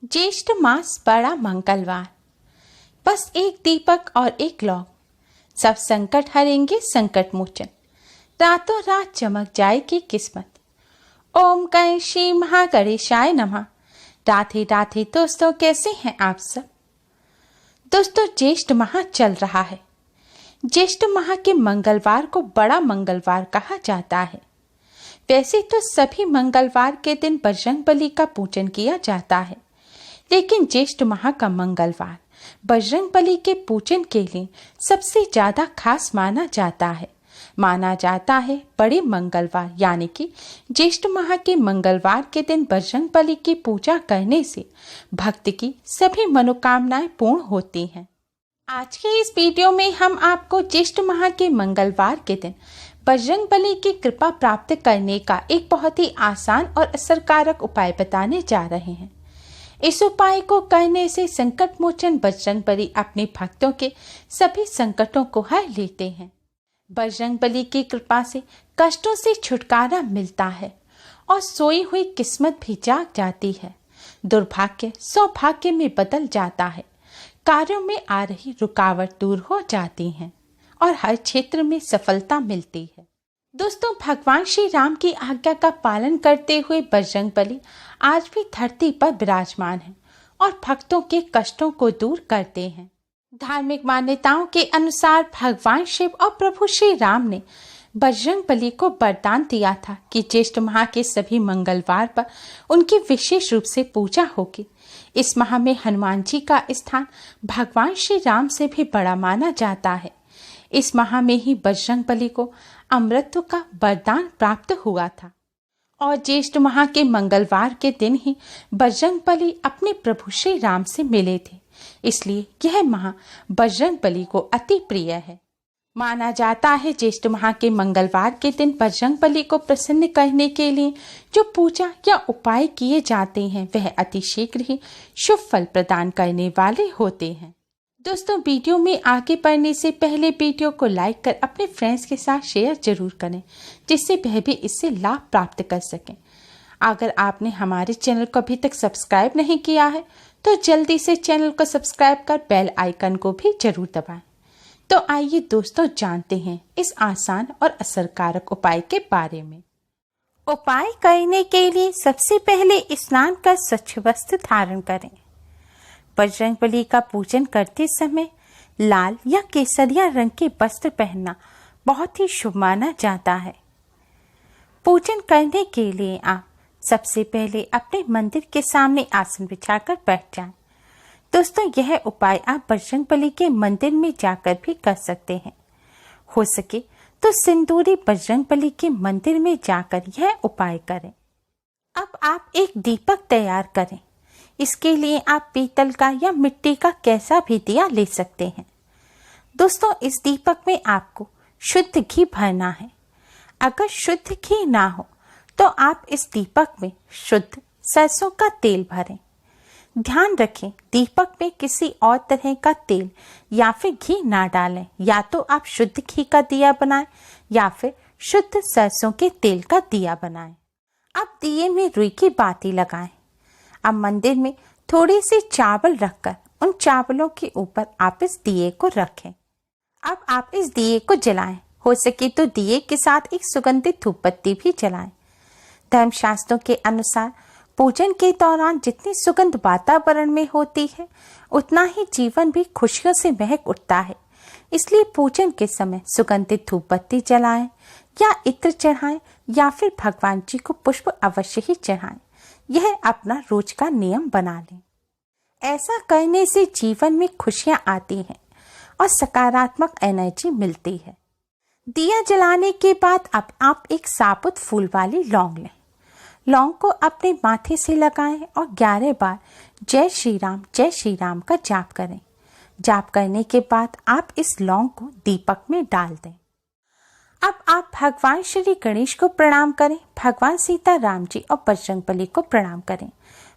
ज्येष्ठ मास बड़ा मंगलवार, बस एक दीपक और एक लौ, सब संकट हरेंगे संकट मोचन, रातों रात चमक जाएगी किस्मत। ओम गण श्री महागणेशाय नमः। राधे राधे दोस्तों, कैसे हैं आप सब। दोस्तों, ज्येष्ठ माह चल रहा है। ज्येष्ठ माह के मंगलवार को बड़ा मंगलवार कहा जाता है। वैसे तो सभी मंगलवार के दिन बजरंगबली का पूजन किया जाता है, लेकिन ज्येष्ठ माह का मंगलवार बजरंगबली के पूजन के लिए सबसे ज्यादा खास माना जाता है। बड़े मंगलवार यानी कि ज्येष्ठ माह के मंगलवार के दिन बजरंगबली की पूजा करने से भक्त की सभी मनोकामनाएं पूर्ण होती हैं। आज के इस वीडियो में हम आपको ज्येष्ठ माह के मंगलवार के दिन बजरंगबली की कृपा प्राप्त करने का एक बहुत ही आसान और असरकारक उपाय बताने जा रहे हैं। इस उपाय को करने से संकट मोचन बजरंगबली अपने भक्तों के सभी संकटों को हर लेते हैं। बजरंगबली की कृपा से कष्टों से छुटकारा मिलता है और सोई हुई किस्मत भी जाग जाती है। दुर्भाग्य सौभाग्य में बदल जाता है, कार्यों में आ रही रुकावट दूर हो जाती है और हर क्षेत्र में सफलता मिलती है। दोस्तों, भगवान श्री राम की आज्ञा का पालन करते हुए बजरंगबली आज भी धरती पर विराजमान है और भक्तों के कष्टों को दूर करते हैं। धार्मिक मान्यताओं के अनुसार भगवान शिव और प्रभु श्री राम ने बजरंगबली को वरदान दिया था कि ज्येष्ठ माह के सभी मंगलवार पर उनकी विशेष रूप से पूजा होगी। इस माह में हनुमान जी का स्थान भगवान श्री राम से भी बड़ा माना जाता है। इस माह में ही बजरंगबली को अमृतत्व का वरदान प्राप्त हुआ था और ज्येष्ठ माह के मंगलवार के दिन ही बजरंगबली अपने प्रभु श्री राम से मिले थे। इसलिए यह माह बजरंगबली को अति प्रिय है। माना जाता है ज्येष्ठ माह के मंगलवार के दिन बजरंगबली को प्रसन्न करने के लिए जो पूजा या उपाय किए जाते हैं वह अति शीघ्र ही शुभ फल प्रदान करने वाले होते हैं। दोस्तों, वीडियो में आगे बढ़ने से पहले वीडियो को लाइक कर अपने फ्रेंड्स के साथ शेयर जरूर करें, जिससे वह भी इससे लाभ प्राप्त कर सकें। अगर आपने हमारे चैनल को अभी तक सब्सक्राइब नहीं किया है तो जल्दी से चैनल को सब्सक्राइब कर बेल आइकन को भी जरूर दबाएं। तो आइए दोस्तों, जानते हैं इस आसान और असरकारक उपाय के बारे में। उपाय करने के लिए सबसे पहले स्नान कर स्वच्छ वस्त्र धारण करें। बजरंगबली का पूजन करते समय लाल या केसरिया रंग के वस्त्र पहनना बहुत ही शुभ माना जाता है। पूजन करने के लिए आप सबसे पहले अपने मंदिर के सामने आसन बिछाकर बैठ जाएं। दोस्तों, यह उपाय आप बजरंगबली के मंदिर में जाकर भी कर सकते हैं। हो सके तो सिंदूरी बजरंगबली के मंदिर में जाकर यह उपाय करें। अब आप एक दीपक तैयार करें। इसके लिए आप पीतल का या मिट्टी का कैसा भी दिया ले सकते हैं। दोस्तों, इस दीपक में आपको शुद्ध घी भरना है। अगर शुद्ध घी ना हो तो आप इस दीपक में शुद्ध सरसों का तेल भरें। ध्यान रखें, दीपक में किसी और तरह का तेल या फिर घी ना डालें। या तो आप शुद्ध घी का दिया बनाएं या फिर शुद्ध सरसों के तेल का दिया बनाएं। अब दिए में रुई की बाती लगाएं। अब मंदिर में थोड़ी सी चावल रखकर उन चावलों के ऊपर आप इस दिए को रखें। अब आप इस दिए को जलाएं। हो सके तो दिए के साथ एक सुगंधित धूप बत्ती भी जलाएं। धर्मशास्त्रों के अनुसार पूजन के दौरान जितनी सुगंध वातावरण में होती है उतना ही जीवन भी खुशियों से महक उठता है। इसलिए पूजन के समय सुगंधित धूप बत्ती जलाएं या इत्र चढ़ाएं या फिर भगवान जी को पुष्प अवश्य ही चढ़ाएं। यह अपना रोज का नियम बना लें। ऐसा करने से जीवन में खुशियां आती हैं और सकारात्मक एनर्जी मिलती है। दिया जलाने के बाद अब आप एक साबुत फूल वाली लौंग लें। लौंग को अपने माथे से लगाएं और 11 बार जय श्री राम का जाप करें। जाप करने के बाद आप इस लौंग को दीपक में डाल दें। अब आप भगवान श्री गणेश को प्रणाम करें, भगवान सीता राम जी और बजरंगबली को प्रणाम करें।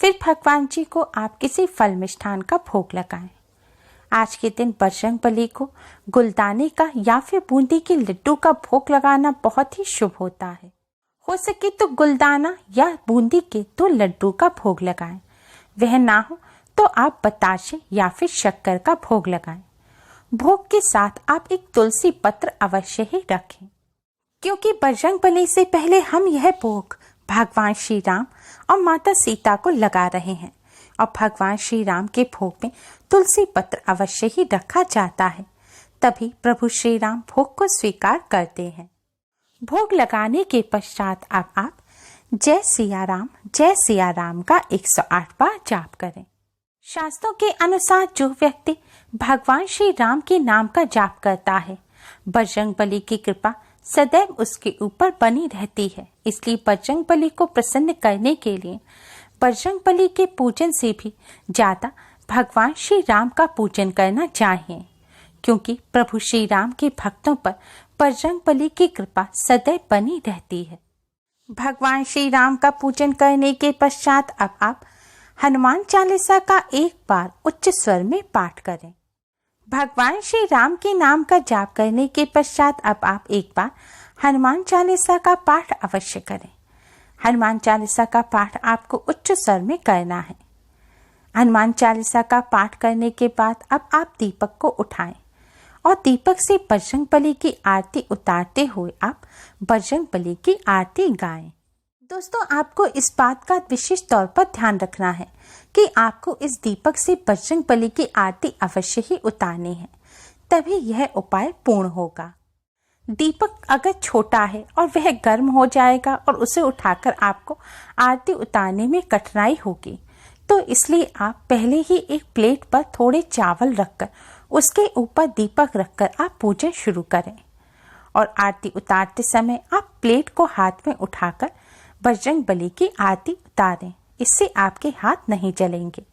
फिर भगवान जी को आप किसी फल मिष्ठान का भोग लगाएं। आज के दिन बजरंगबली को गुलदाने का या फिर बूंदी के लड्डू का भोग लगाना बहुत ही शुभ होता है। हो सके तो गुलदाना या बूंदी के 2 लड्डू का भोग लगाएं। वह ना हो तो आप बताशे या फिर शक्कर का भोग लगाएं। भोग के साथ आप एक तुलसी पत्र अवश्य ही रखें, क्योंकि बजरंगबली से पहले हम यह भोग भगवान श्री राम और माता सीता को लगा रहे हैं और भगवान श्री राम के भोग में तुलसी पत्र अवश्य ही रखा जाता है, तभी प्रभु श्री राम भोग को स्वीकार करते हैं। भोग लगाने के पश्चात अब आप जय सिया राम का 108 बार जाप करें। शास्त्रों के अनुसार जो व्यक्ति भगवान श्री राम के नाम का जाप करता है, बजरंगबली की कृपा सदैव उसके ऊपर बनी रहती है। इसलिए बजरंगबली को प्रसन्न करने के लिए बजरंगबली के पूजन से भी ज्यादा भगवान श्री राम का पूजन करना चाहिए, क्योंकि प्रभु श्री राम के भक्तों पर बजरंगबली की कृपा सदैव बनी रहती है। भगवान श्री राम का पूजन करने के पश्चात अब आप हनुमान चालीसा का एक बार उच्च स्वर में पाठ करें। भगवान श्री राम के नाम का जाप करने के पश्चात अब आप एक बार हनुमान चालीसा का पाठ अवश्य करें। हनुमान चालीसा का पाठ आपको उच्च स्वर में करना है। हनुमान चालीसा का पाठ करने के बाद अब आप दीपक को उठाएं और दीपक से बजरंगबली की आरती उतारते हुए आप बजरंगबली की आरती गाएं। दोस्तों, आपको इस बात का विशेष तौर पर ध्यान रखना है कि आपको इस दीपक से बजरंगबली की आरती अवश्य ही उतारनी है, तभी यह उपाय पूर्ण होगा। दीपक अगर छोटा है और वह गर्म हो जाएगा और उसे उठाकर आपको आरती उतारने में कठिनाई होगी, तो इसलिए आप पहले ही एक प्लेट पर थोड़े चावल रखकर उसके ऊपर दीपक रखकर आप पूजन शुरू करें और आरती उतारते समय आप प्लेट को हाथ में उठाकर बजरंगबली की आरती उतारें। इससे आपके हाथ नहीं जलेंगे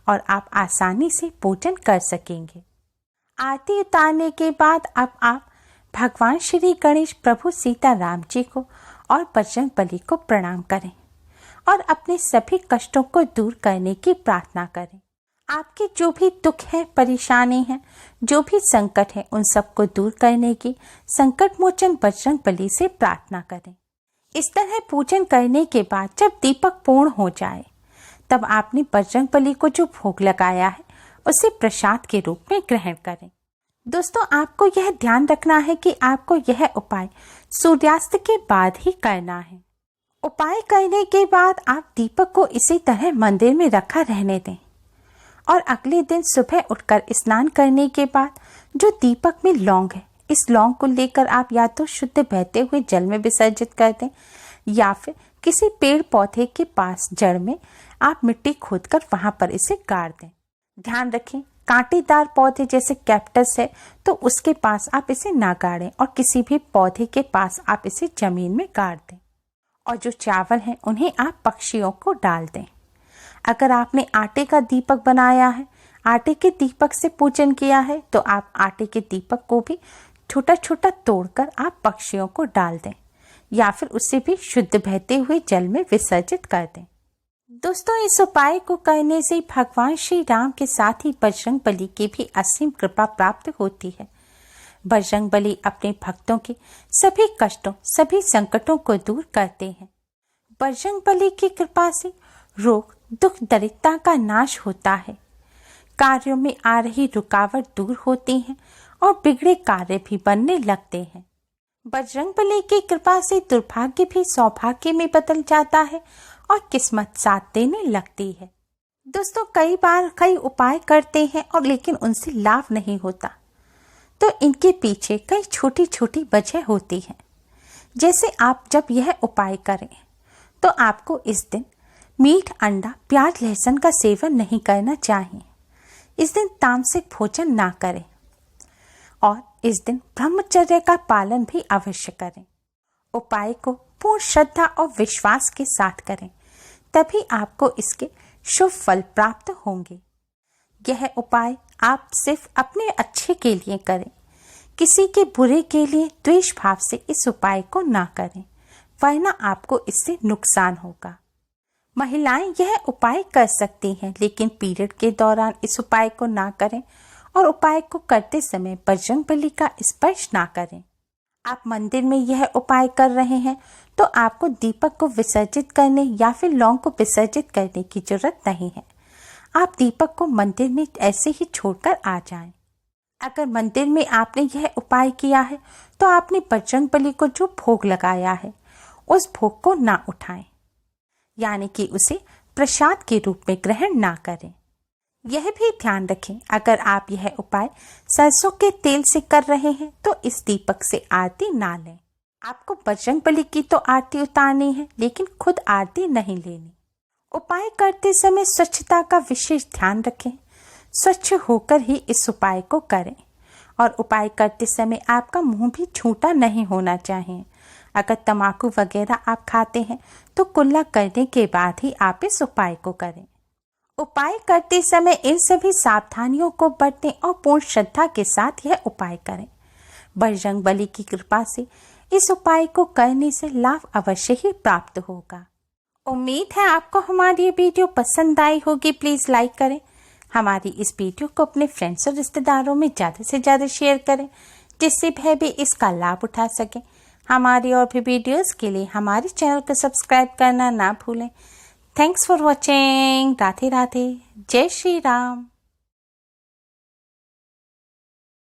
और आप आसानी से पूजन कर सकेंगे। आरती उतारने के बाद अब आप भगवान श्री गणेश, प्रभु सीता राम जी को और बजरंगबली को प्रणाम करें और अपने सभी कष्टों को दूर करने की प्रार्थना करें। आपके जो भी दुख है, परेशानी है, जो भी संकट है, उन सबको दूर करने की संकट मोचन बजरंगबली से प्रार्थना करें। इस तरह पूजन करने के बाद जब दीपक पूर्ण हो जाए, तब आपने बजरंगबली को जो भोग लगाया है उसे प्रसाद के रूप में ग्रहण करें। दोस्तों, आपको यह ध्यान रखना है कि आपको यह उपाय सूर्यास्त के बाद ही करना है। उपाय करने के बाद आप दीपक को इसी तरह मंदिर में रखा रहने दें और अगले दिन सुबह उठकर स्नान करने के बाद जो दीपक में लौंग है, इस लौंग को लेकर आप या तो शुद्ध बहते हुए जल में विसर्जित कर दें या फिर किसी पेड़ पौधे के पास जड़ में आप मिट्टी खोदकर वहां पर इसे गाड़ दें। ध्यान रखें, कांटेदार पौधे जैसे कैक्टस है तो उसके पास आप इसे ना गाड़ें और किसी भी पौधे के पास आप इसे जमीन में गाड़ दें। और जो चावल हैं उन्हें आप पक्षियों को डाल दें। अगर आपने आटे का दीपक बनाया है, आटे के दीपक से पूजन किया है, तो आप आटे के दीपक को भी छोटा छोटा तोड़कर आप पक्षियों को डाल दें या फिर उसे भी शुद्ध बहते हुए जल में विसर्जित कर दें। दोस्तों, इस उपाय को करने से भगवान श्री राम के साथ ही बजरंगबली की भी असीम कृपा प्राप्त होती है। बजरंगबली अपने भक्तों के सभी कष्टों, सभी संकटों को दूर करते हैं। बजरंगबली की कृपा से रोग, दुख, दरिद्रता का नाश होता है। कार्यों में आ रही रुकावट दूर होती है और बिगड़े कार्य भी बनने लगते हैं। बजरंगबली की कृपा से दुर्भाग्य भी सौभाग्य में बदल जाता है और किस्मत साथ देने लगती है। दोस्तों, कई बार कई उपाय करते हैं और लेकिन उनसे लाभ नहीं होता, तो इनके पीछे कई छोटी छोटी वजह होती है। जैसे आप जब यह उपाय करें तो आपको इस दिन मीठ, अंडा, प्याज, लहसुन का सेवन नहीं करना चाहिए। इस दिन तामसिक भोजन ना करें और इस दिन ब्रह्मचर्य का पालन भी अवश्य करें। उपाय को पूर्ण श्रद्धा और विश्वास के साथ करें, तभी आपको इसके शुभ फल प्राप्त होंगे। यह उपाय आप सिर्फ अपने अच्छे के लिए करें, किसी के बुरे के लिए द्वेष भाव से इस उपाय को ना करें, वरना आपको इससे नुकसान होगा। महिलाएं यह उपाय कर सकती हैं, लेकिन पीरियड के दौरान इस उपाय को ना करें और उपाय को करते समय बजरंगबली का स्पर्श ना करें। आप मंदिर में यह उपाय कर रहे हैं तो आपको दीपक को विसर्जित करने या फिर लौंग को विसर्जित करने की जरूरत नहीं है। आप दीपक को मंदिर में ऐसे ही छोड़कर आ जाएं। अगर मंदिर में आपने यह उपाय किया है तो आपने बजरंगबली को जो भोग लगाया है उस भोग को ना उठाएं, यानी कि उसे प्रसाद के रूप में ग्रहण ना करें। यह भी ध्यान रखें, अगर आप यह उपाय सरसों के तेल से कर रहे हैं तो इस दीपक से आरती ना लें। आपको बजरंगबली की तो आरती उतारनी है, लेकिन खुद आरती नहीं लेनी। उपाय करते समय स्वच्छता का विशेष ध्यान रखें। स्वच्छ होकर ही इस उपाय को करें और उपाय करते समय आपका मुंह भी छूटा नहीं होना चाहिए। अगर तम्बाकू वगैरह आप खाते हैं तो कुल्ला करने के बाद ही आप इस उपाय को करें। उपाय करते समय इन सभी सावधानियों को बरतें और पूर्ण श्रद्धा के साथ यह उपाय करें। बजरंगबली की कृपा से इस उपाय को करने से लाभ अवश्य ही प्राप्त होगा। उम्मीद है आपको हमारी ये वीडियो पसंद आई होगी। प्लीज लाइक करें। हमारी इस वीडियो को अपने फ्रेंड्स और रिश्तेदारों में ज़्यादा से ज़्यादा शेयर करें, जिससे वह भी इसका लाभ उठा सकें। हमारी और भी वीडियोस के लिए हमारे चैनल को सब्सक्राइब करना ना भूलें। Thanks for watching. Radhe Radhe. जय श्री राम।